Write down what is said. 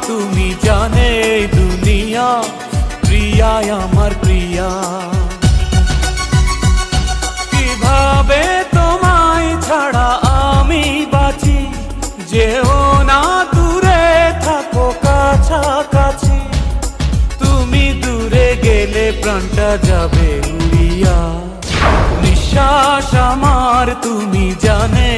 তুমি জানে দুনিয়া, প্রিয়া আমার প্রিয়া। কিভাবে তোমায় ছাড়া আমি বাঁচি, যেও না দূরে থাকো কাছাকাছি। তুমি দূরে গেলে প্রাণটা যাবে উড়িয়া, নিঃশ্বাস আমার তুমি জানে।